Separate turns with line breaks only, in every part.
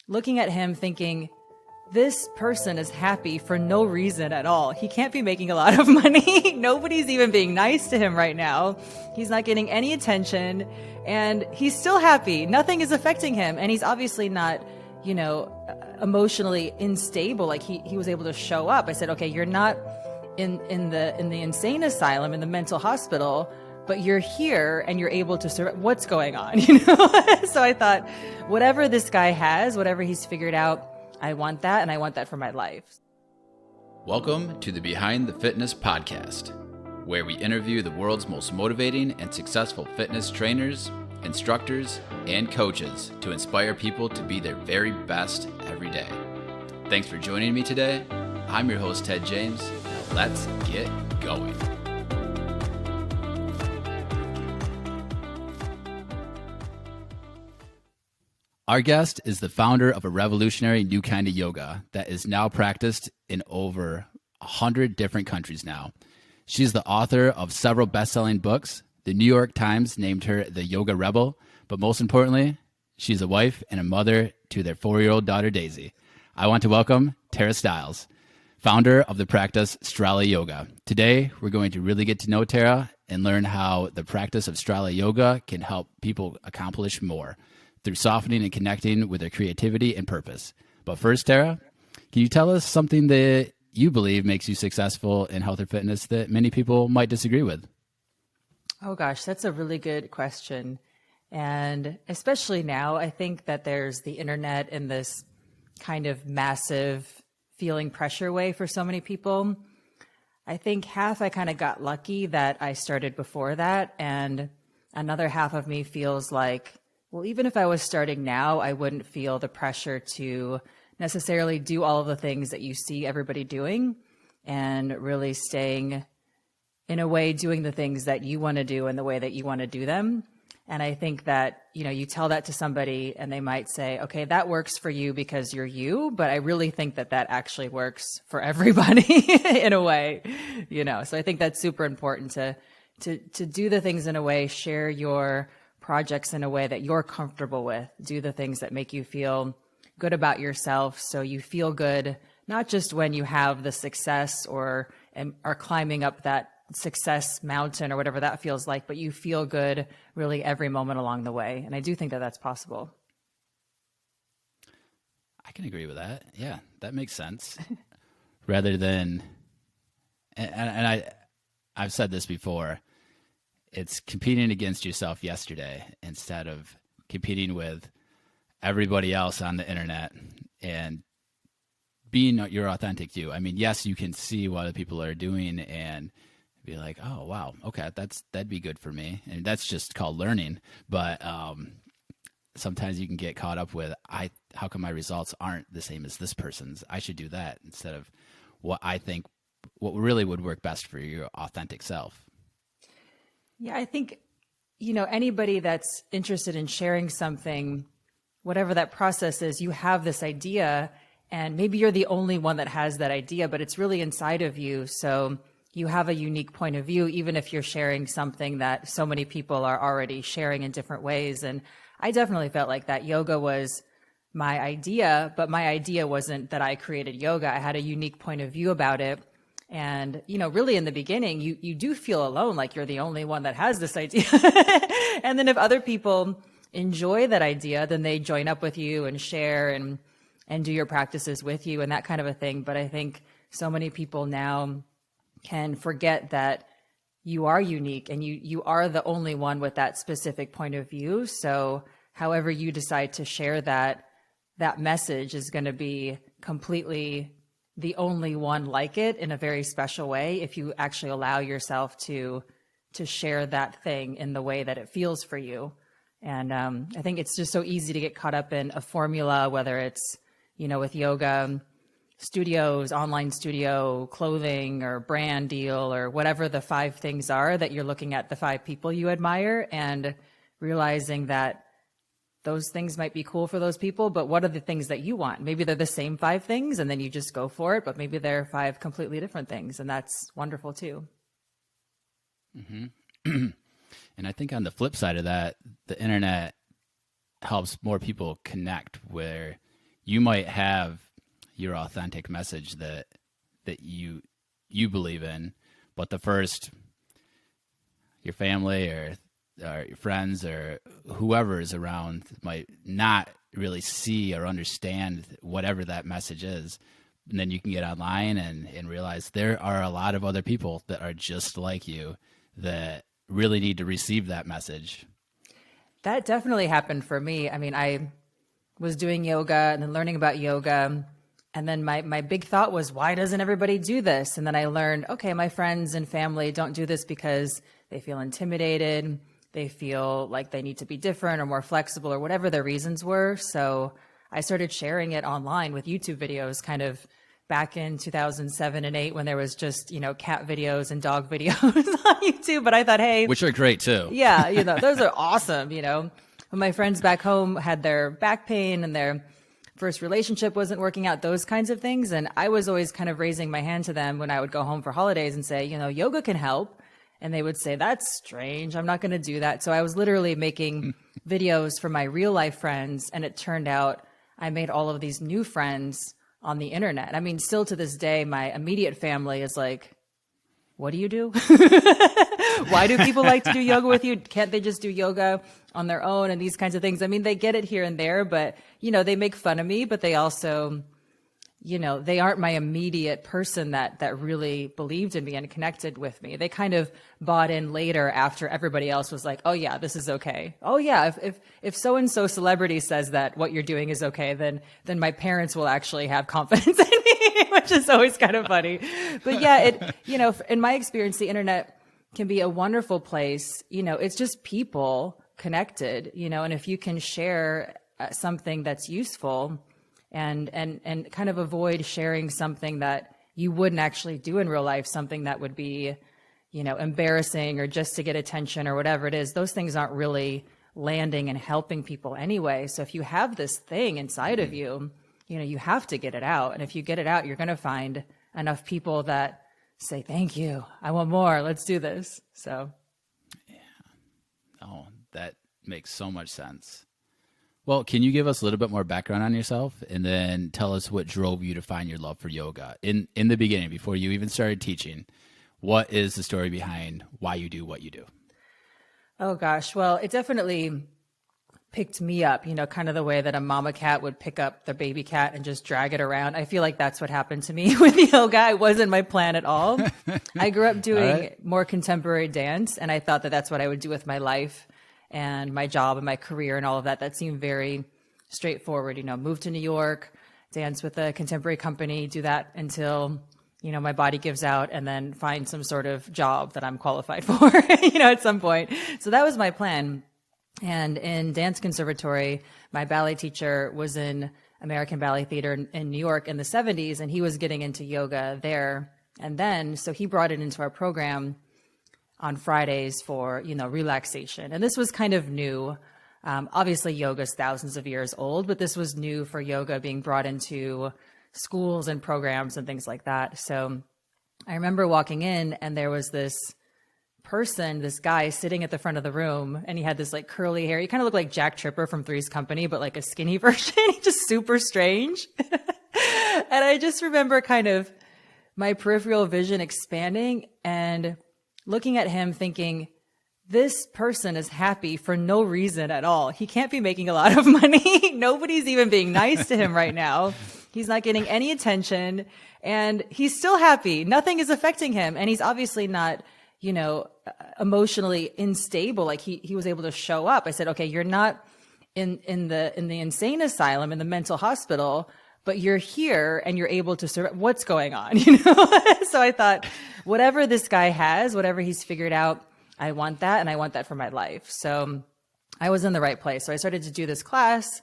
looking at him thinking, this person is happy for no reason at all. He can't be making a lot of money. Nobody's even being nice to him right now. He's not getting any attention and he's still happy. Nothing is affecting him. And he's obviously not, emotionally unstable. Like he was able to show up. I said, okay, you're not in the insane asylum, in the mental hospital, but you're here and you're able to survive. What's going on? So I thought, whatever this guy has, whatever he's figured out, I want that, and I want that for my life.
Welcome to the Behind the Fitness podcast, where we interview the world's most motivating and successful fitness trainers, instructors, and coaches to inspire people to be their very best every day. Thanks for joining me today. I'm your host, Ted James. Now let's get going. Our guest is the founder of a revolutionary new kind of yoga that is now practiced in over 100 different countries now. She's the author of several best-selling books. The New York Times named her the Yoga Rebel, but most importantly, she's a wife and a mother to their 4-year-old daughter, Daisy. I want to welcome Tara Stiles, founder of the practice Strala Yoga. Today, we're going to really get to know Tara and learn how the practice of Strala Yoga can help people accomplish more through softening and connecting with their creativity and purpose. But first, Tara, can you tell us something that you believe makes you successful in health or fitness that many people might disagree with?
Oh gosh, that's a really good question. And especially now, I think that there's the internet in this kind of massive feeling pressure way for so many people. I think half I kind of got lucky that I started before that. And another half of me feels like, well, even if I was starting now, I wouldn't feel the pressure to necessarily do all of the things that you see everybody doing, and really staying in a way doing the things that you want to do in the way that you want to do them. And I think that, you tell that to somebody and they might say, okay, that works for you because you're you. But I really think that that actually works for everybody in a way, So I think that's super important to do the things in a way, share your projects in a way that you're comfortable with, do the things that make you feel good about yourself. So you feel good, not just when you have the success or are climbing up that success mountain or whatever that feels like, but you feel good really every moment along the way. And I do think that that's possible.
I can agree with that. Yeah, that makes sense. Rather than, I've said this before, it's competing against yourself yesterday instead of competing with everybody else on the internet and being your authentic you. I mean, yes, you can see what other people are doing and be like, oh, wow, okay, that'd be good for me. And that's just called learning. But sometimes you can get caught up with, how come my results aren't the same as this person's? I should do that instead of what I think, what really would work best for your authentic self.
Yeah, I think, anybody that's interested in sharing something, whatever that process is, you have this idea and maybe you're the only one that has that idea, but it's really inside of you. So you have a unique point of view, even if you're sharing something that so many people are already sharing in different ways. And I definitely felt like that yoga was my idea, but my idea wasn't that I created yoga. I had a unique point of view about it. And, really in the beginning, you do feel alone, like you're the only one that has this idea. And then if other people enjoy that idea, then they join up with you and share and do your practices with you and that kind of a thing. But I think so many people now can forget that you are unique and you are the only one with that specific point of view. So however you decide to share that message is going to be completely the only one like it in a very special way if you actually allow yourself to share that thing in the way that it feels for you. And I think it's just so easy to get caught up in a formula, whether it's, with yoga studios, online studio, clothing or brand deal or whatever the 5 things are that you're looking at the 5 people you admire and realizing that those things might be cool for those people, but what are the things that you want? Maybe they're the same 5 things and then you just go for it, but maybe they're 5 completely different things. And that's wonderful too.
Mm-hmm. And I think on the flip side of that, the internet helps more people connect where you might have your authentic message that you believe in, but the first, your family or your friends or whoever is around might not really see or understand whatever that message is. And then you can get online and realize there are a lot of other people that are just like you that really need to receive that message.
That definitely happened for me. I mean, I was doing yoga and then learning about yoga. And then my big thought was, why doesn't everybody do this? And then I learned, okay, my friends and family don't do this because they feel intimidated. They feel like they need to be different or more flexible or whatever their reasons were. So I started sharing it online with YouTube videos kind of back in 2007 and 8 when there was just, cat videos and dog videos on YouTube. But I thought, hey,
which are great too.
Yeah, those are awesome. When my friends back home had their back pain and their first relationship wasn't working out, those kinds of things. And I was always kind of raising my hand to them when I would go home for holidays and say, yoga can help. And they would say, that's strange. I'm not going to do that. So I was literally making videos for my real life friends. And it turned out I made all of these new friends on the internet. I mean, still to this day, my immediate family is like, what do you do? Why do people like to do yoga with you? Can't they just do yoga on their own and these kinds of things? I mean, they get it here and there, but, they make fun of me, but they also, they aren't my immediate person that really believed in me and connected with me. They kind of bought in later after everybody else was like, oh yeah, this is okay. Oh yeah, if so-and-so celebrity says that what you're doing is okay, then my parents will actually have confidence in me, which is always kind of funny. But yeah, in my experience, the internet can be a wonderful place. It's just people connected, and if you can share something that's useful and kind of avoid sharing something that you wouldn't actually do in real life, something that would be, embarrassing or just to get attention or whatever it is, those things aren't really landing and helping people anyway. So if you have this thing inside of you, you have to get it out. And if you get it out, you're going to find enough people that say, thank you, I want more, let's do this. So.
Yeah. Oh, that makes so much sense. Well, can you give us a little bit more background on yourself and then tell us what drove you to find your love for yoga in the beginning, before you even started teaching? What is the story behind why you do what you do?
Oh gosh. Well, it definitely picked me up, kind of the way that a mama cat would pick up the baby cat and just drag it around. I feel like that's what happened to me with yoga. It wasn't my plan at all. I grew up doing more contemporary dance, and I thought that that's what I would do with my life and my job and my career and all of that. That seemed very straightforward, move to New York, dance with a contemporary company, do that until, my body gives out, and then find some sort of job that I'm qualified for, at some point. So that was my plan. And in dance conservatory, my ballet teacher was in American Ballet Theater in New York in the 70s, and he was getting into yoga there. And then, so he brought it into our program on Fridays for, relaxation. And this was kind of new. Obviously, yoga is thousands of years old, but this was new for yoga being brought into schools and programs and things like that. So I remember walking in, and there was this guy sitting at the front of the room, and he had this like curly hair. He kind of looked like Jack Tripper from Three's Company, but like a skinny version. He's just super strange. And I just remember kind of my peripheral vision expanding and looking at him thinking, this person is happy for no reason at all. He can't be making a lot of money. Nobody's even being nice to him right now. He's not getting any attention, and he's still happy. Nothing is affecting him. And he's obviously not, emotionally unstable. Like he was able to show up. I said, okay, you're not in the insane asylum, in the mental hospital, but you're here and you're able to survive. What's going on? So I thought, whatever this guy has, whatever he's figured out, I want that, and I want that for my life. So I was in the right place. So I started to do this class,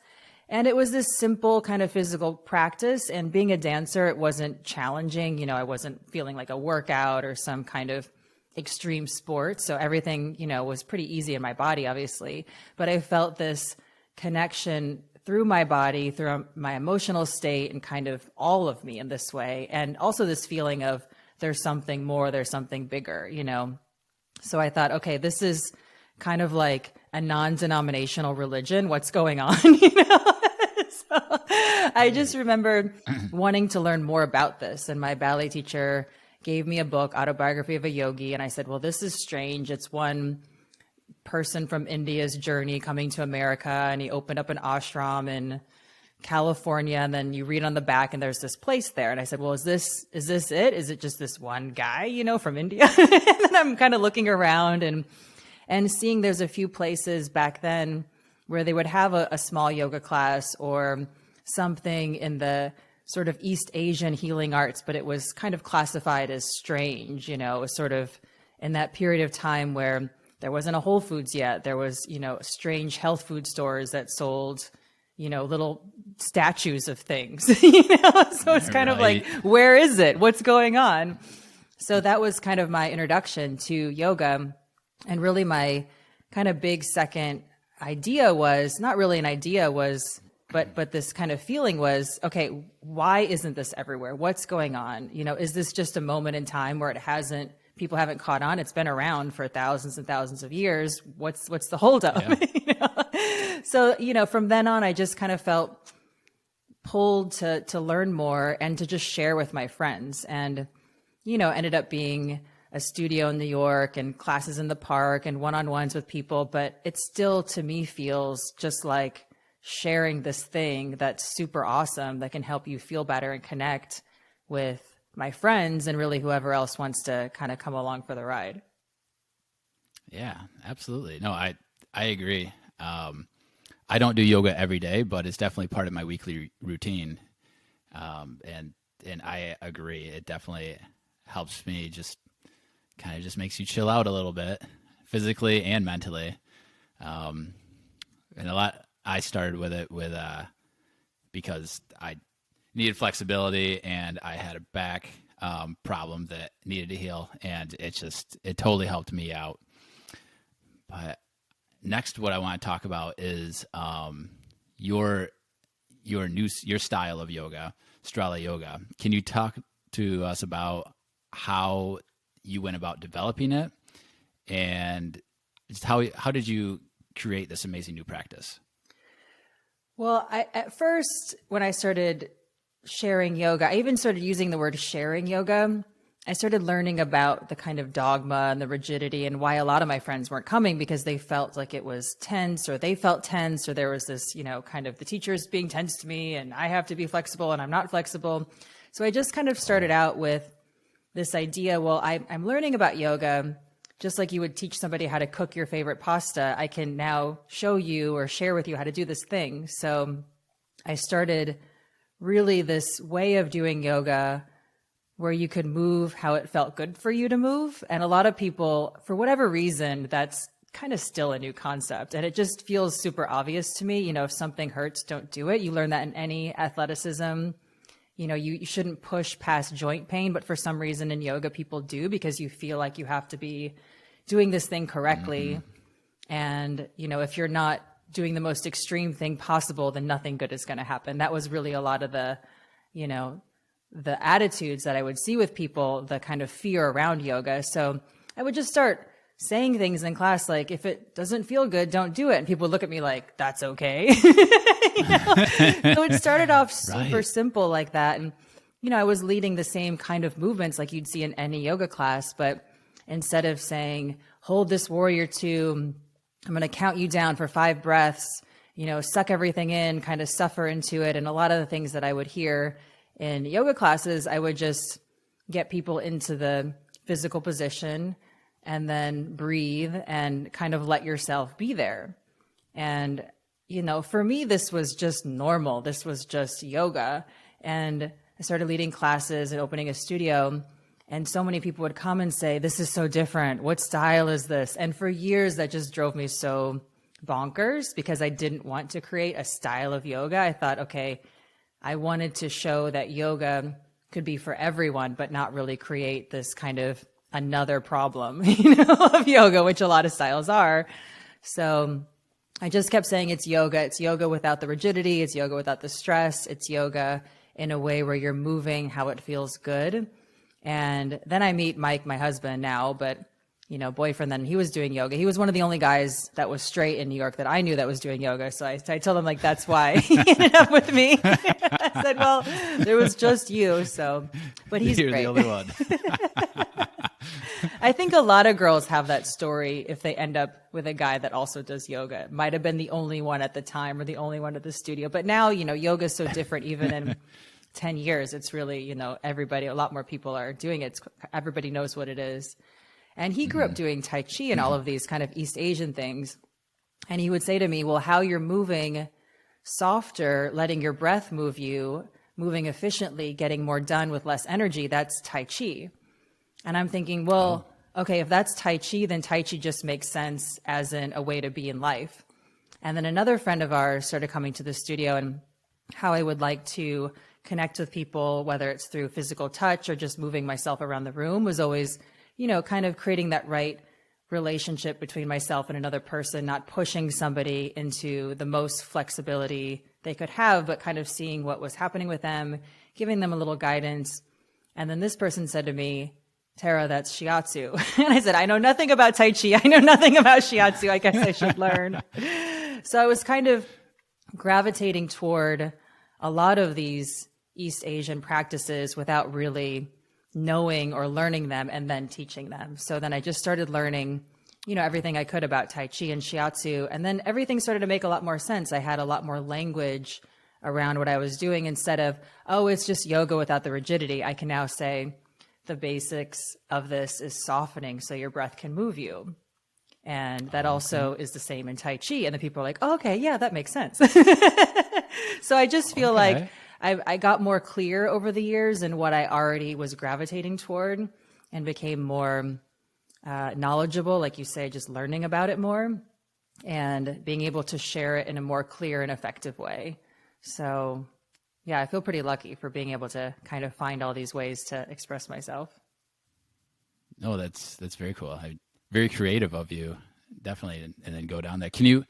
and it was this simple kind of physical practice. And being a dancer, it wasn't challenging. I wasn't feeling like a workout or some kind of extreme sport. So everything, was pretty easy in my body, obviously. But I felt this connection through my body, through my emotional state, and kind of all of me in this way. And also this feeling of there's something more, there's something bigger, So I thought, okay, this is kind of like a non-denominational religion. What's going on? I just remember wanting to learn more about this. And my ballet teacher gave me a book, Autobiography of a Yogi. And I said, well, this is strange. It's one person from India's journey coming to America. And he opened up an ashram in California. And then you read on the back and there's this place there. And I said, well, is this it? Is it just this one guy, from India? And then I'm kind of looking around and seeing there's a few places back then where they would have a small yoga class or something in the sort of East Asian healing arts, but it was kind of classified as strange, it was sort of in that period of time where there wasn't a Whole Foods yet. There was, strange health food stores that sold, little statues of things, so it's kind of like, where is it? What's going on? So that was kind of my introduction to yoga. And really my kind of big second idea was not really an idea was, but this kind of feeling was, okay, why isn't this everywhere? What's going on? Is this just a moment in time where people haven't caught on? It's been around for thousands and thousands of years. What's the holdup? Yeah. So, from then on, I just kind of felt pulled to learn more and to just share with my friends, and, ended up being a studio in New York and classes in the park and one-on-ones with people. But it still, to me, feels just like sharing this thing that's super awesome that can help you feel better and connect with my friends and really whoever else wants to kind of come along for the ride.
Yeah, absolutely. No, I agree. I don't do yoga every day, but it's definitely part of my weekly routine. And I agree. It definitely helps me, just kind of just makes you chill out a little bit physically and mentally. And I started with it because I needed flexibility and I had a back problem that needed to heal, and it totally helped me out. But next, what I want to talk about is your style of yoga, Strala Yoga. Can you talk to us about how you went about developing it, and just how did you create this amazing new practice?
Well, at first, when I started sharing yoga, I even started using the word sharing yoga. I started learning about the kind of dogma and the rigidity and why a lot of my friends weren't coming, because they felt like it was tense, or they felt tense, or there was this, kind of the teacher's being tense to me and I have to be flexible and I'm not flexible. So I just kind of started out with this idea, well, I'm learning about yoga. Just like you would teach somebody how to cook your favorite pasta, I can now show you or share with you how to do this thing. So I started really this way of doing yoga where you could move how it felt good for you to move. And a lot of people, for whatever reason, that's kind of still a new concept. And it just feels super obvious to me. If something hurts, don't do it. You learn that in any athleticism. You shouldn't push past joint pain, but for some reason in yoga, people do, because you feel like you have to be doing this thing correctly. Mm-hmm. And, if you're not doing the most extreme thing possible, then nothing good is going to happen. That was really a lot of the attitudes that I would see with people, the kind of fear around yoga. So I would just start saying things in class like, if it doesn't feel good, don't do it. And people would look at me like, that's okay. So it started off super simple like that. And, I was leading the same kind of movements like you'd see in any yoga class, but instead of saying, hold this warrior two, I'm going to count you down for 5 breaths, suck everything in, kind of suffer into it. And a lot of the things that I would hear in yoga classes, I would just get people into the physical position and then breathe and kind of let yourself be there. And, for me, this was just normal. This was just yoga. And I started leading classes and opening a studio. And so many people would come and say, this is so different. What style is this? And for years, that just drove me so bonkers, because I didn't want to create a style of yoga. I thought, okay, I wanted to show that yoga could be for everyone, but not really create this kind of another problem, of yoga, which a lot of styles are. So I just kept saying it's yoga. It's yoga without the rigidity. It's yoga without the stress. It's yoga in a way where you're moving how it feels good. And then I meet Mike, my husband now, but boyfriend then, he was doing yoga. He was one of the only guys that was straight in New York that I knew that was doing yoga. So I told him like, that's why he ended up with me. I said, well, there was just you. So, but he's
You're
great.
the only one.
I think a lot of girls have that story if they end up with a guy that also does yoga. It might have been the only one at the time or the only one at the studio. But now, yoga is so different. Even in 10 years, it's really, everybody, a lot more people are doing it. Everybody knows what it is. And he grew up doing Tai Chi and all of these kind of East Asian things. And he would say to me, well, how you're moving softer, letting your breath move you, moving efficiently, getting more done with less energy, that's Tai Chi. And I'm thinking, well, okay, if that's Tai Chi, then Tai Chi just makes sense as in a way to be in life. And then another friend of ours started coming to the studio, and how I would like to connect with people, whether it's through physical touch or just moving myself around the room, was always, kind of creating that right relationship between myself and another person, not pushing somebody into the most flexibility they could have, but kind of seeing what was happening with them, giving them a little guidance. And then this person said to me, Tara, that's shiatsu. And I said, I know nothing about Tai Chi. I know nothing about shiatsu. I guess I should learn. So I was kind of gravitating toward a lot of these East Asian practices without really knowing or learning them and then teaching them. So then I just started learning, everything I could about Tai Chi and shiatsu. And then everything started to make a lot more sense. I had a lot more language around what I was doing instead of, oh, it's just yoga without the rigidity. I can now say the basics of this is softening so your breath can move you. And that also is the same in Tai Chi. And the people are like, oh, okay, yeah, that makes sense. So I just feel like I got more clear over the years in what I already was gravitating toward and became more knowledgeable, like you say, just learning about it more and being able to share it in a more clear and effective way. So yeah, I feel pretty lucky for being able to kind of find all these ways to express myself.
No, that's very cool. Very creative of you, definitely, and then go down there. Can you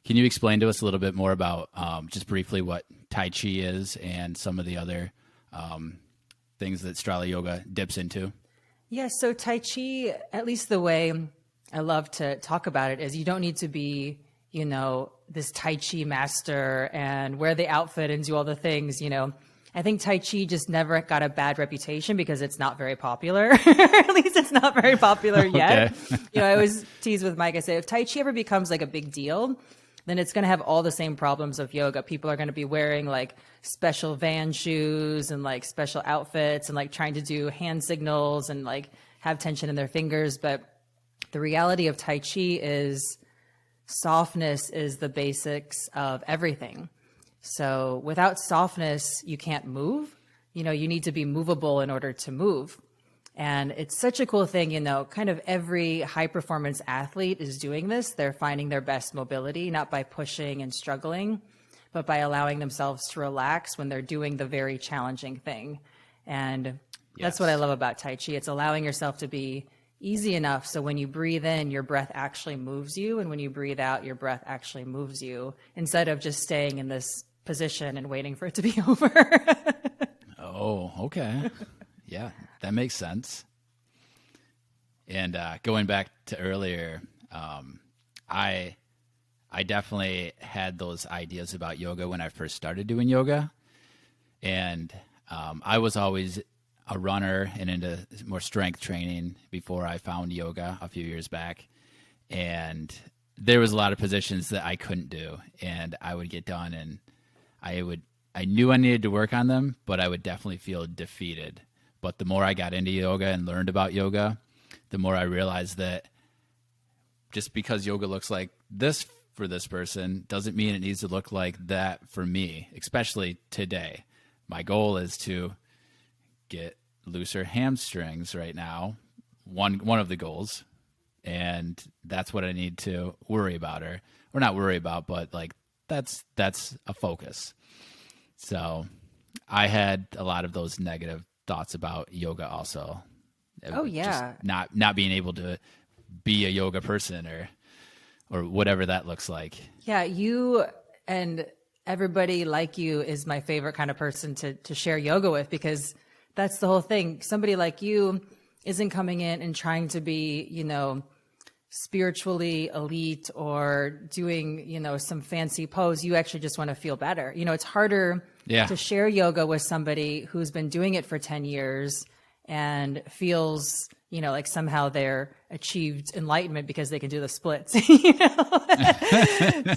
explain to us a little bit more about just briefly what Tai Chi is and some of the other things that Strala Yoga dips into? Yeah,
so Tai Chi, at least the way I love to talk about it, is you don't need to be, this Tai Chi master and wear the outfit and do all the things, I think Tai Chi just never got a bad reputation because it's not very popular. At least it's not very popular yet. Okay. I always tease with Mike, I say, if Tai Chi ever becomes like a big deal, then it's going to have all the same problems of yoga. People are going to be wearing like special Van shoes and like special outfits and like trying to do hand signals and like have tension in their fingers. But the reality of Tai Chi is softness is the basics of everything. So without softness, you can't move. You need to be movable in order to move. And it's such a cool thing, kind of every high performance athlete is doing this. They're finding their best mobility, not by pushing and struggling, but by allowing themselves to relax when they're doing the very challenging thing. And that's what I love about Tai Chi. It's allowing yourself to be easy enough so when you breathe in, your breath actually moves you. And when you breathe out, your breath actually moves you instead of just staying in this position and waiting for it to be over.
Oh, okay. Yeah, that makes sense. And going back to earlier, I definitely had those ideas about yoga when I first started doing yoga. And I was always a runner and into more strength training before I found yoga a few years back. And there was a lot of positions that I couldn't do. And I would get done and I knew I needed to work on them, but I would definitely feel defeated. But the more I got into yoga and learned about yoga, the more I realized that just because yoga looks like this for this person doesn't mean it needs to look like that for me, especially today. My goal is to get looser hamstrings right now, one of the goals, and that's what I need to worry about, or not worry about, but like that's a focus. So I had a lot of those negative thoughts about yoga also.
Oh yeah.
Just not being able to be a yoga person or whatever that looks like.
Yeah, you and everybody like you is my favorite kind of person to share yoga with, because that's the whole thing. Somebody like you isn't coming in and trying to be, spiritually elite or doing, some fancy pose. You actually just want to feel better. It's harder to share yoga with somebody who's been doing it for 10 years and feels, like somehow they're achieved enlightenment because they can do the splits.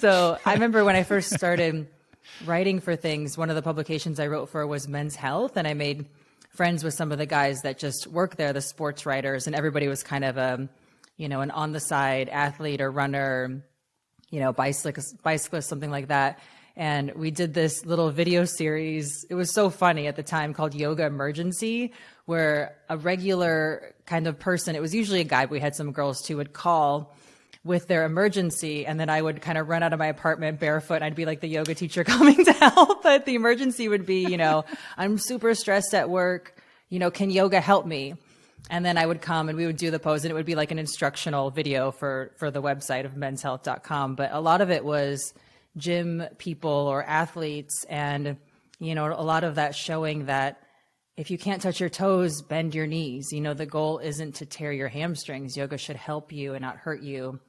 So I remember when I first started writing for things, one of the publications I wrote for was Men's Health, and I made friends with some of the guys that just work there, the sports writers, and everybody was kind of an on the side athlete or runner, bicyclist, something like that. And we did this little video series. It was so funny at the time, called Yoga Emergency, where a regular kind of person, it was usually a guy, but we had some girls too, would call with their emergency. And then I would kind of run out of my apartment barefoot. And I'd be like the yoga teacher coming to help. But the emergency would be, I'm super stressed at work. Can yoga help me? And then I would come and we would do the pose, and it would be like an instructional video for the website of menshealth.com. But a lot of it was gym people or athletes, and, a lot of that showing that if you can't touch your toes, bend your knees. The goal isn't to tear your hamstrings. Yoga should help you and not hurt you.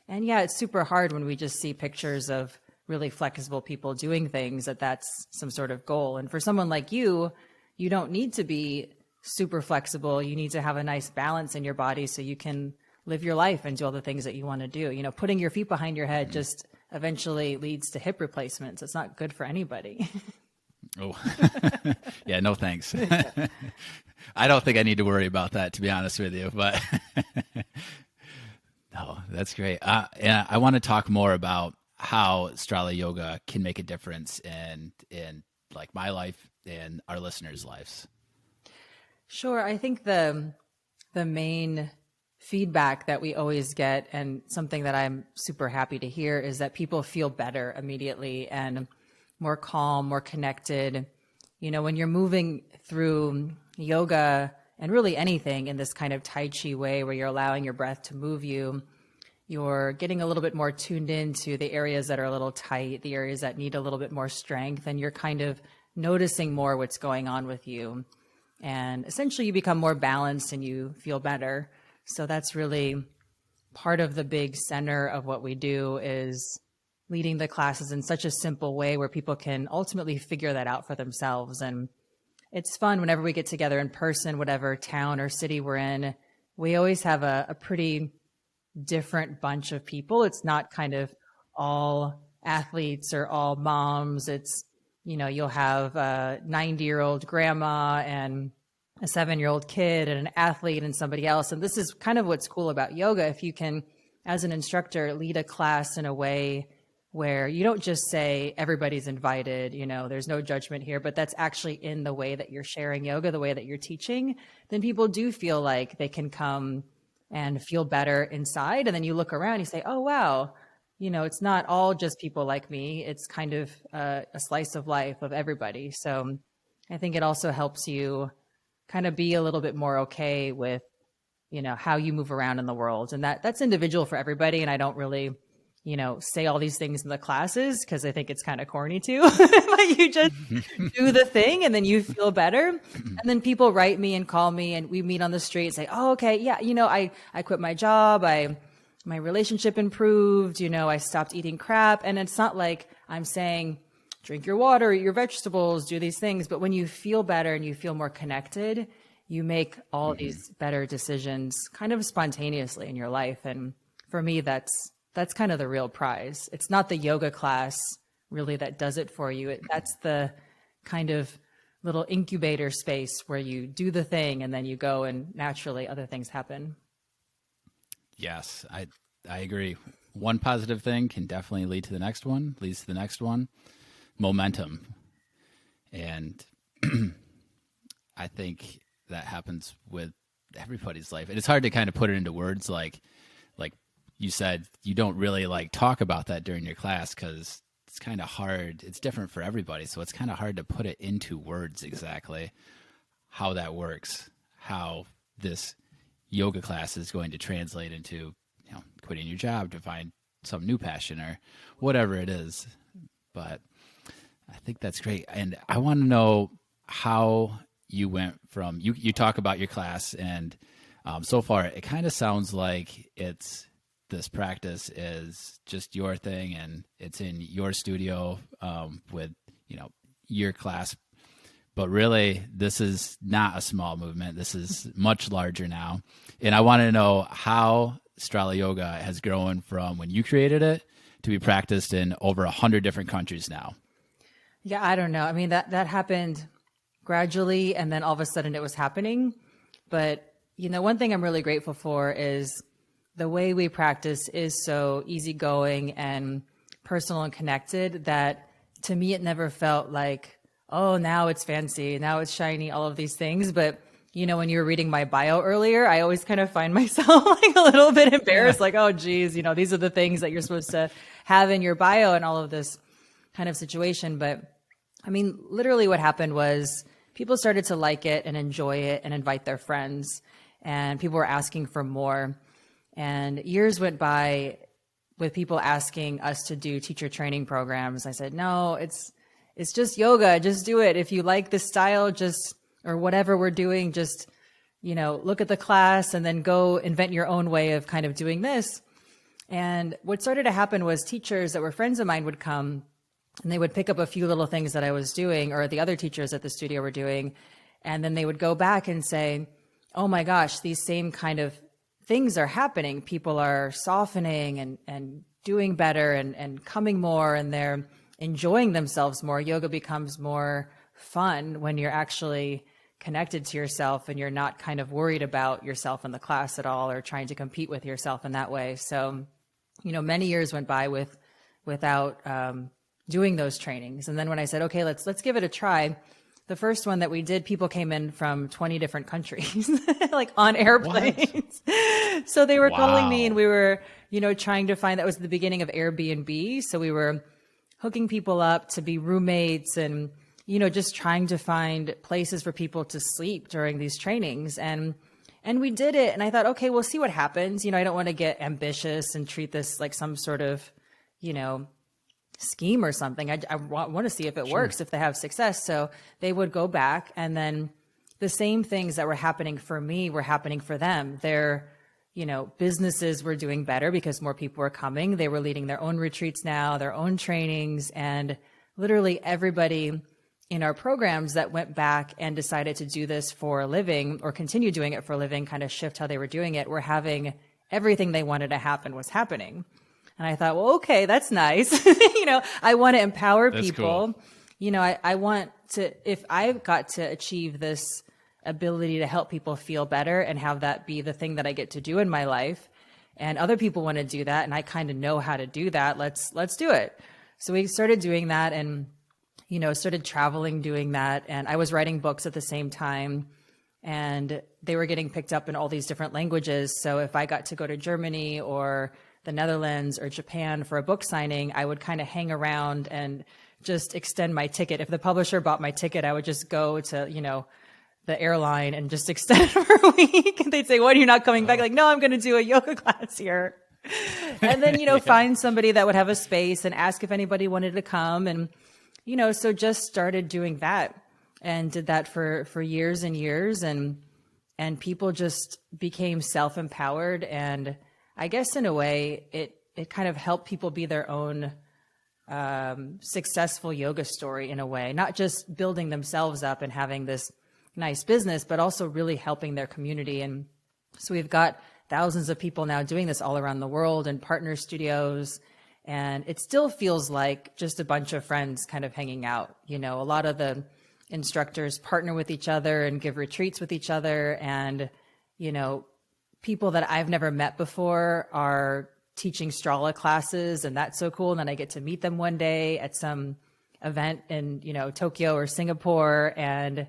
And yeah, it's super hard when we just see pictures of really flexible people doing things, that's some sort of goal. And for someone like you don't need to be super flexible. You need to have a nice balance in your body so you can live your life and do all the things that you want to do. Putting your feet behind your head just eventually leads to hip replacements. It's not good for anybody.
Oh, yeah, no thanks. I don't think I need to worry about that, to be honest with you, but no, that's great. And I want to talk more about how Strala Yoga can make a difference in like my life and our listeners' lives.
Sure. I think the main feedback that we always get, and something that I'm super happy to hear, is that people feel better immediately and more calm, more connected. When you're moving through yoga and really anything in this kind of Tai Chi way where you're allowing your breath to move you, you're getting a little bit more tuned into the areas that are a little tight, the areas that need a little bit more strength, and you're kind of noticing more what's going on with you. And essentially you become more balanced and you feel better. So that's really part of the big center of what we do, is leading the classes in such a simple way where people can ultimately figure that out for themselves. And it's fun whenever we get together in person, whatever town or city we're in. We always have a pretty different bunch of people. It's not kind of all athletes or all moms. It's, you'll have a 90-year-old grandma and a 7-year-old kid and an athlete and somebody else. And this is kind of what's cool about yoga. If you can, as an instructor, lead a class in a way where you don't just say everybody's invited, there's no judgment here, but that's actually in the way that you're sharing yoga, the way that you're teaching, then people do feel like they can come and feel better inside. And then you look around, you say, oh, wow, it's not all just people like me. It's kind of a slice of life of everybody. So I think it also helps you kind of be a little bit more okay with, how you move around in the world. And that's individual for everybody. And I don't really, say all these things in the classes because I think it's kind of corny too. But you just do the thing and then you feel better. And then people write me and call me and we meet on the street and say, oh, okay, yeah, I quit my job. My relationship improved, I stopped eating crap. And it's not like I'm saying, drink your water, eat your vegetables, do these things. But when you feel better and you feel more connected, you make all these better decisions kind of spontaneously in your life. And for me, that's kind of the real prize. It's not the yoga class really that does it for you. That's the kind of little incubator space where you do the thing and then you go and naturally other things happen.
Yes, I agree. One positive thing can definitely lead to the next one, leads to the next one. Momentum. And I think that happens with everybody's life. And it's hard to kind of put it into words like you said, you don't really like talk about that during your class because it's kind of hard. It's different for everybody. So it's kind of hard to put it into words exactly how that works, how this yoga class is going to translate into, quitting your job to find some new passion or whatever it is. But I think that's great. And I want to know how you went from, you talk about your class and So far, it kind of sounds like this practice is just your thing, and it's in your studio with your class. But really, this is not a small movement. This is much larger now. And I want to know how Strala Yoga has grown from when you created it to be practiced in over 100 different countries now.
Yeah, I don't know. I mean, that happened gradually, and then all of a sudden it was happening. But, one thing I'm really grateful for is the way we practice is so easygoing and personal and connected that to me, it never felt like, oh, now it's fancy, now it's shiny, all of these things. But, when you were reading my bio earlier, I always kind of find myself like a little bit embarrassed, like, oh, geez, these are the things that you're supposed to have in your bio and all of this kind of situation. But I mean, literally what happened was people started to like it and enjoy it and invite their friends, and people were asking for more. And years went by with people asking us to do teacher training programs. I said, no, it's just yoga. Just do it. If you like this style, or whatever we're doing, just, look at the class and then go invent your own way of kind of doing this. And what started to happen was teachers that were friends of mine would come and they would pick up a few little things that I was doing or the other teachers at the studio were doing. And then they would go back and say, oh my gosh, these same kind of things are happening. People are softening and doing better and coming more, and they're enjoying themselves more. Yoga becomes more fun when you're actually connected to yourself and you're not kind of worried about yourself in the class at all or trying to compete with yourself in that way. So, many years went by without doing those trainings. And then when I said, okay, let's give it a try, the first one that we did, people came in from 20 different countries, like on airplanes. So they were calling me, and we were, trying to find, that was the beginning of Airbnb. So we were hooking people up to be roommates and, just trying to find places for people to sleep during these trainings. And we did it. And I thought, okay, we'll see what happens. I don't want to get ambitious and treat this like some sort of, scheme or something. I want to see if it works, if they have success. So they would go back, and then the same things that were happening for me were happening for them. Their, businesses were doing better because more people were coming. They were leading their own retreats now, their own trainings, and literally everybody in our programs that went back and decided to do this for a living or continue doing it for a living, kind of shift how they were doing it, were having everything they wanted to happen was happening. And I thought, well, okay, that's nice. I want to empower people. Cool. I want to, if I've got to achieve this ability to help people feel better and have that be the thing that I get to do in my life, and other people want to do that, and I kind of know how to do that, let's do it. So we started doing that and, started traveling doing that. And I was writing books at the same time, and they were getting picked up in all these different languages. So if I got to go to Germany or the Netherlands or Japan for a book signing, I would kind of hang around and just extend my ticket. If the publisher bought my ticket, I would just go to, the airline and just extend it for a week. And they'd say, "When are you not coming back?" Like, no, I'm going to do a yoga class here. And then, find somebody that would have a space and ask if anybody wanted to come. And, so just started doing that and did that for years and years. And people just became self-empowered. And I guess in a way, it kind of helped people be their own successful yoga story in a way, not just building themselves up and having this nice business, but also really helping their community. And so we've got thousands of people now doing this all around the world and partner studios. And it still feels like just a bunch of friends kind of hanging out. A lot of the instructors partner with each other and give retreats with each other. And, people that I've never met before are teaching Strala classes, and that's so cool. And then I get to meet them one day at some event in, Tokyo or Singapore. And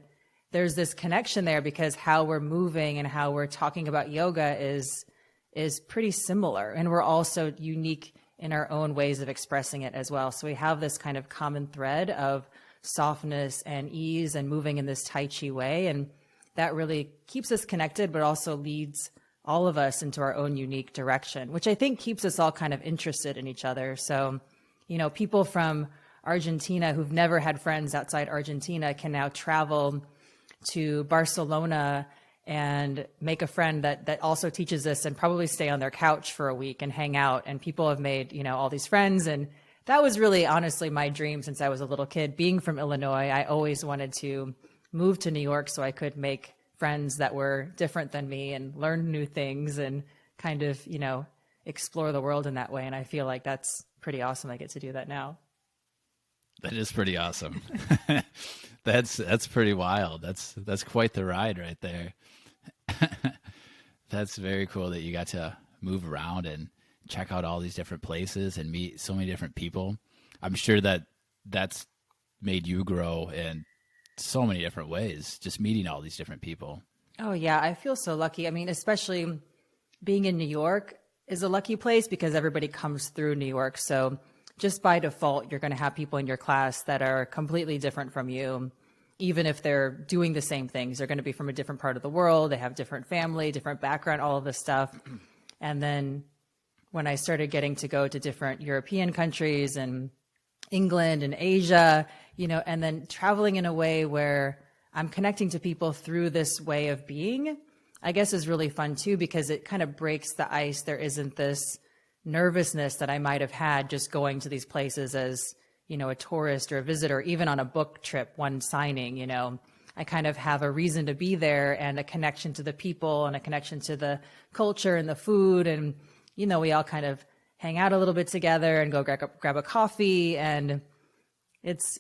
there's this connection there because how we're moving and how we're talking about yoga is pretty similar. And we're also unique in our own ways of expressing it as well. So we have this kind of common thread of softness and ease and moving in this Tai Chi way. And that really keeps us connected, but also leads all of us into our own unique direction, which I think keeps us all kind of interested in each other. So, people from Argentina who've never had friends outside Argentina can now travel to Barcelona and make a friend that also teaches this and probably stay on their couch for a week and hang out. And people have made, all these friends. And that was really honestly my dream since I was a little kid. Being from Illinois, I always wanted to move to New York so I could make friends that were different than me and learn new things and kind of, explore the world in that way. And I feel like that's pretty awesome. I get to do that now.
That is pretty awesome. That's pretty wild. That's quite the ride right there. That's very cool that you got to move around and check out all these different places and meet so many different people. I'm sure that's made you grow in so many different ways, just meeting all these different people.
Oh yeah, I feel so lucky. I mean, especially being in New York is a lucky place because everybody comes through New York. So just by default, you're going to have people in your class that are completely different from you. Even if they're doing the same things, they're going to be from a different part of the world. They have different family, different background, all of this stuff. And then when I started getting to go to different European countries and England and Asia, and then traveling in a way where I'm connecting to people through this way of being, I guess is really fun too, because it kind of breaks the ice. There isn't this nervousness that I might have had just going to these places as, a tourist or a visitor, even on a book trip, one signing, I kind of have a reason to be there and a connection to the people and a connection to the culture and the food. And, we all kind of hang out a little bit together and go grab a coffee. And it's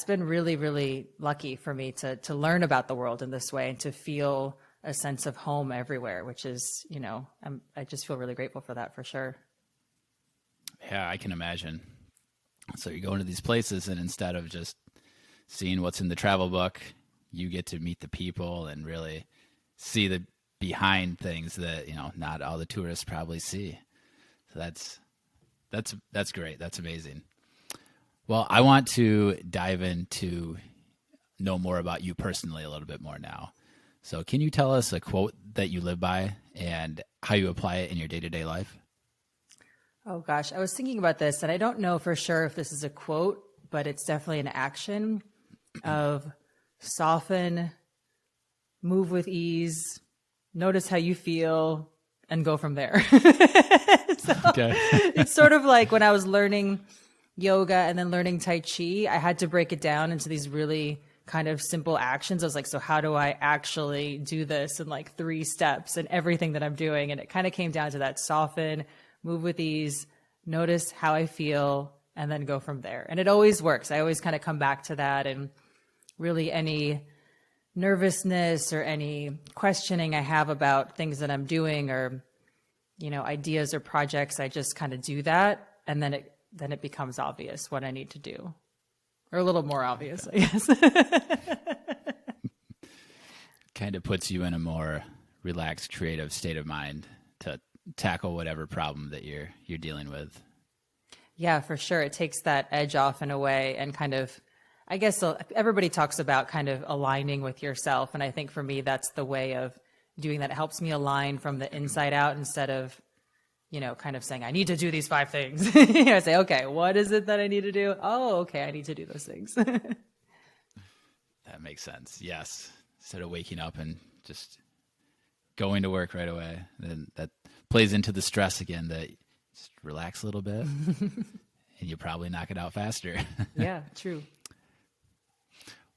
been really, really lucky for me to learn about the world in this way and to feel a sense of home everywhere, which is, I just feel really grateful for that for sure.
Yeah, I can imagine. So you go into these places and instead of just seeing what's in the travel book, you get to meet the people and really see the behind things that, not all the tourists probably see. So that's great. That's amazing. Well, I want to dive into know more about you personally a little bit more now. So can you tell us a quote that you live by and how you apply it in your day-to-day life?
Oh gosh, I was thinking about this and I don't know for sure if this is a quote, but it's definitely an action of soften, move with ease, notice how you feel, and go from there. Okay. It's sort of like when I was learning yoga and then learning Tai Chi, I had to break it down into these really kind of simple actions. I was like, so how do I actually do this in like 3 steps and everything that I'm doing? And it kind of came down to that: soften, move with ease, notice how I feel, and then go from there. And it always works. I always kind of come back to that. And really any nervousness or any questioning I have about things that I'm doing or, ideas or projects, I just kind of do that. And then it becomes obvious what I need to do, or a little more obvious, I guess.
Kind of puts you in a more relaxed, creative state of mind to tackle whatever problem that you're dealing with.
Yeah, for sure. It takes that edge off in a way and kind of, I guess everybody talks about kind of aligning with yourself. And I think for me, that's the way of doing that. It helps me align from the inside out instead of, kind of saying, I need to do these 5 things. I say, okay, what is it that I need to do? Oh, okay, I need to do those things.
That makes sense. Yes. Instead of waking up and just going to work right away, then that plays into the stress again, that just relax a little bit and you probably knock it out faster.
Yeah, true.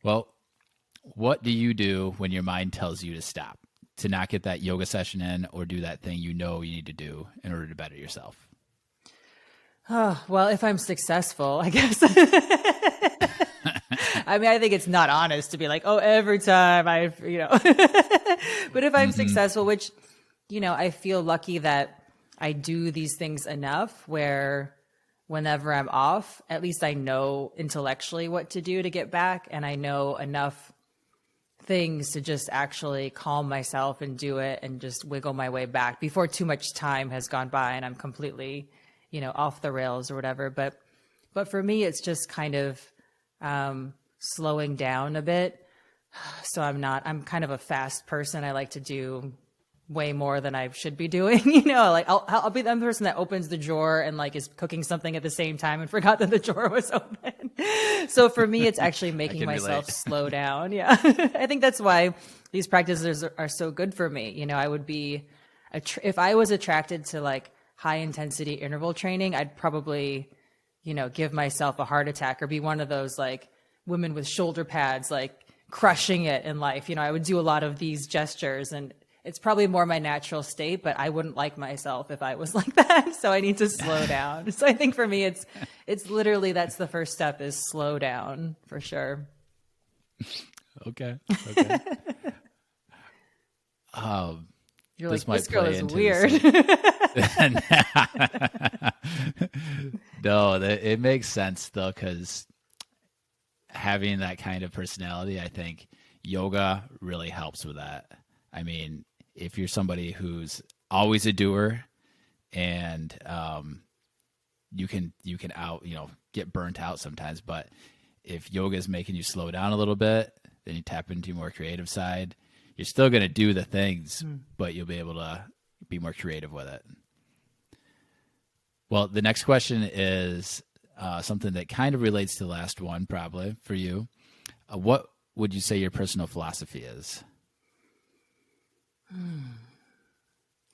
Well, what do you do when your mind tells you to stop, to not get that yoga session in or do that thing you need to do in order to better yourself?
Oh, well, if I'm successful, I guess. I mean, I think it's not honest to be like, oh, every time but if I'm successful, which, I feel lucky that I do these things enough where whenever I'm off, at least I know intellectually what to do to get back. And I know enough things to just actually calm myself and do it and just wiggle my way back before too much time has gone by and I'm completely, off the rails or whatever. But for me, it's just kind of slowing down a bit. So I'm kind of a fast person. I like to do way more than I should be doing. You know, like I'll be the person that opens the drawer and like is cooking something at the same time and forgot that the drawer was open. So for me, it's actually making myself slow down. Yeah. I think that's why these practices are so good for me. You know, I would be, if I was attracted to like high intensity interval training, I'd probably, you know, give myself a heart attack or be one of those like women with shoulder pads, like crushing it in life. You know, I would do a lot of these gestures, and it's probably more my natural state, but I wouldn't like myself if I was like that. So I need to slow down. So I think for me, it's literally, that's the first step, is slow down for sure.
Okay.
You're like, this girl is weird.
No, it makes sense though, because having that kind of personality, I think yoga really helps with that. I mean, if you're somebody who's always a doer, and you can get burnt out sometimes, but if yoga is making you slow down a little bit, then you tap into your more creative side. You're still going to do the things, but you'll be able to be more creative with it. Well, the next question is something that kind of relates to the last one, probably for you. What would you say your personal philosophy is?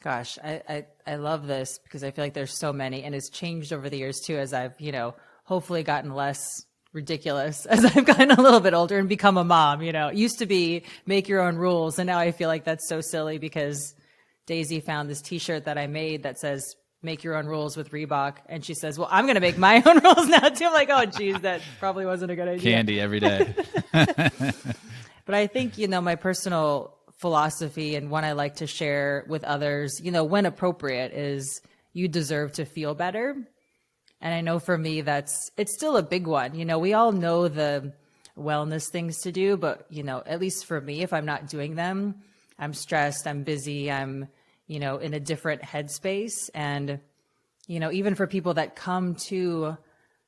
Gosh, I love this because I feel like there's so many, and it's changed over the years too, as I've, you know, hopefully gotten less ridiculous as I've gotten a little bit older and become a mom. You know, it used to be make your own rules, and now I feel like that's so silly because Daisy found this t-shirt that I made that says make your own rules with Reebok, and she says, well, I'm going to make my own rules now too. I'm like, oh geez, that probably wasn't a good idea.
Candy every day.
But I think, you know, my personal philosophy and one I like to share with others, you know, when appropriate, is you deserve to feel better. And I know for me, it's still a big one. You know, we all know the wellness things to do, but, you know, at least for me, if I'm not doing them, I'm stressed, I'm busy, I'm, you know, in a different headspace. And, you know, even for people that come to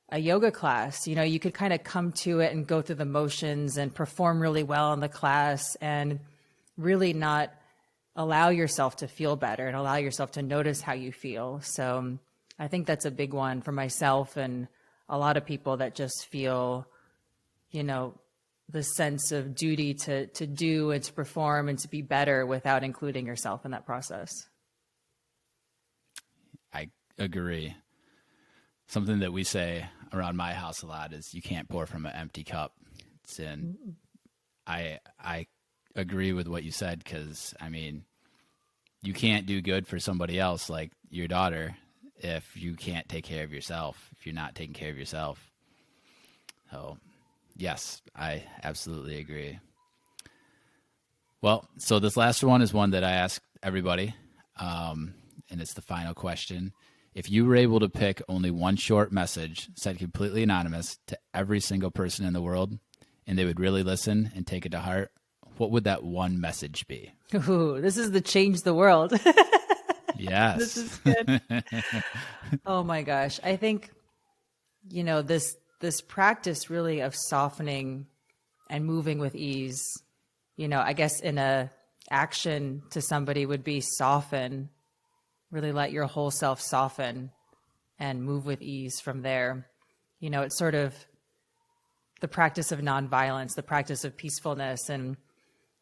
a yoga class, you know, you could kind of come to it and go through the motions and perform really well in the class and really not allow yourself to feel better and allow yourself to notice how you feel. So I think that's a big one for myself and a lot of people that just feel, you know, the sense of duty to do and to perform and to be better without including yourself in that process.
I agree. Something that we say around my house a lot is you can't pour from an empty cup. I agree with what you said, because, I mean, you can't do good for somebody else like your daughter if you can't take care of yourself, if you're not taking care of yourself. So, yes, I absolutely agree. Well, so this last one is one that I ask everybody, and it's the final question. If you were able to pick only one short message sent completely anonymous to every single person in the world, and they would really listen and take it to heart, what would that one message be?
Ooh, this is the change the world.
Yes.
This is good. Oh my gosh. I think, you know, this practice really of softening and moving with ease, you know, I guess in a action to somebody would be soften, really let your whole self soften and move with ease from there. You know, it's sort of the practice of nonviolence, the practice of peacefulness. And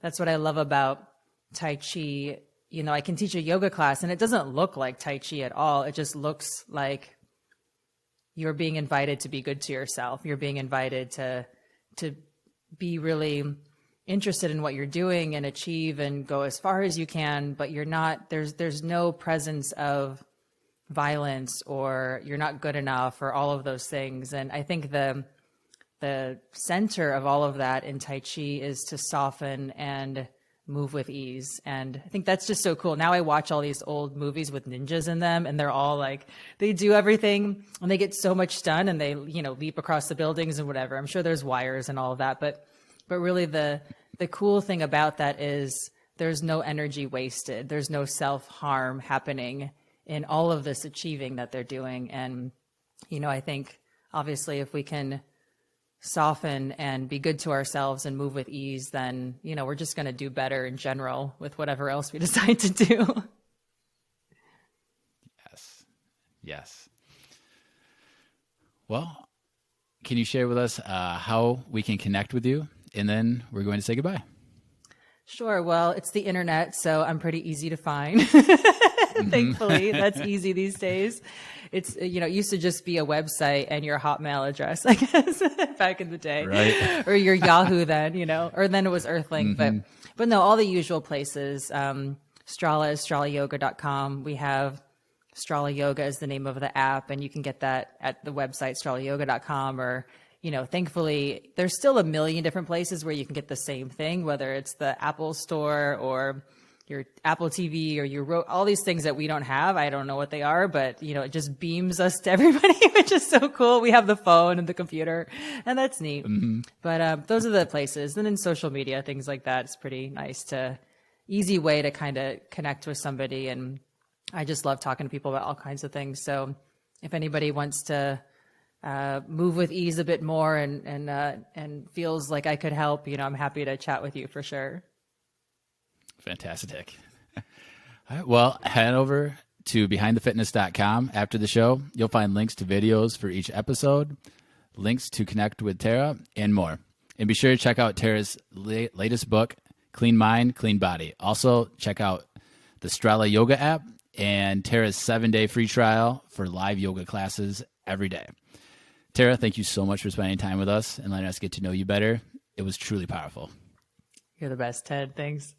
that's what I love about Tai Chi. You know, I can teach a yoga class and it doesn't look like Tai Chi at all. It just looks like you're being invited to be good to yourself. You're being invited to be really interested in what you're doing and achieve and go as far as you can, but you're not, there's no presence of violence or you're not good enough or all of those things. And I think the center of all of that in Tai Chi is to soften and move with ease. And I think that's just so cool. Now I watch all these old movies with ninjas in them and they're all like, they do everything and they get so much done and they, you know, leap across the buildings and whatever. I'm sure there's wires and all of that, but really the cool thing about that is there's no energy wasted. There's no self-harm happening in all of this achieving that they're doing. And, you know, I think obviously if we can soften and be good to ourselves and move with ease, then, we're just going to do better in general with whatever else we decide to do.
Yes. Well, can you share with us how we can connect with you? And then we're going to say goodbye.
Sure. Well, it's the internet, so I'm pretty easy to find. Thankfully, that's easy these days. It's, it used to just be a website and your Hotmail address, I guess, back in the day.
Right.
Or your Yahoo then, or then it was Earthlink. But no, all the usual places. Strala is StralaYoga.com. We have Strala Yoga is the name of the app, and you can get that at the website, StralaYoga.com, or thankfully, there's still a million different places where you can get the same thing, whether it's the Apple Store or your Apple TV or your all these things that we don't have. I don't know what they are, but it just beams us to everybody, which is so cool. We have the phone and the computer, and that's neat. But those are the places. And then social media, things like that, it's pretty nice easy way to kind of connect with somebody. And I just love talking to people about all kinds of things. So if anybody wants to move with ease a bit more and feels like I could help, I'm happy to chat with you for sure.
Fantastic. All right, well, head over to behindthefitness.com after the show. You'll find links to videos for each episode, links to connect with Tara, and more. And be sure to check out Tara's latest book, Clean Mind, Clean Body. Also, check out the Strala Yoga app and Tara's 7-day free trial for live yoga classes every day. Tara, thank you so much for spending time with us and letting us get to know you better. It was truly powerful.
You're the best, Ted. Thanks.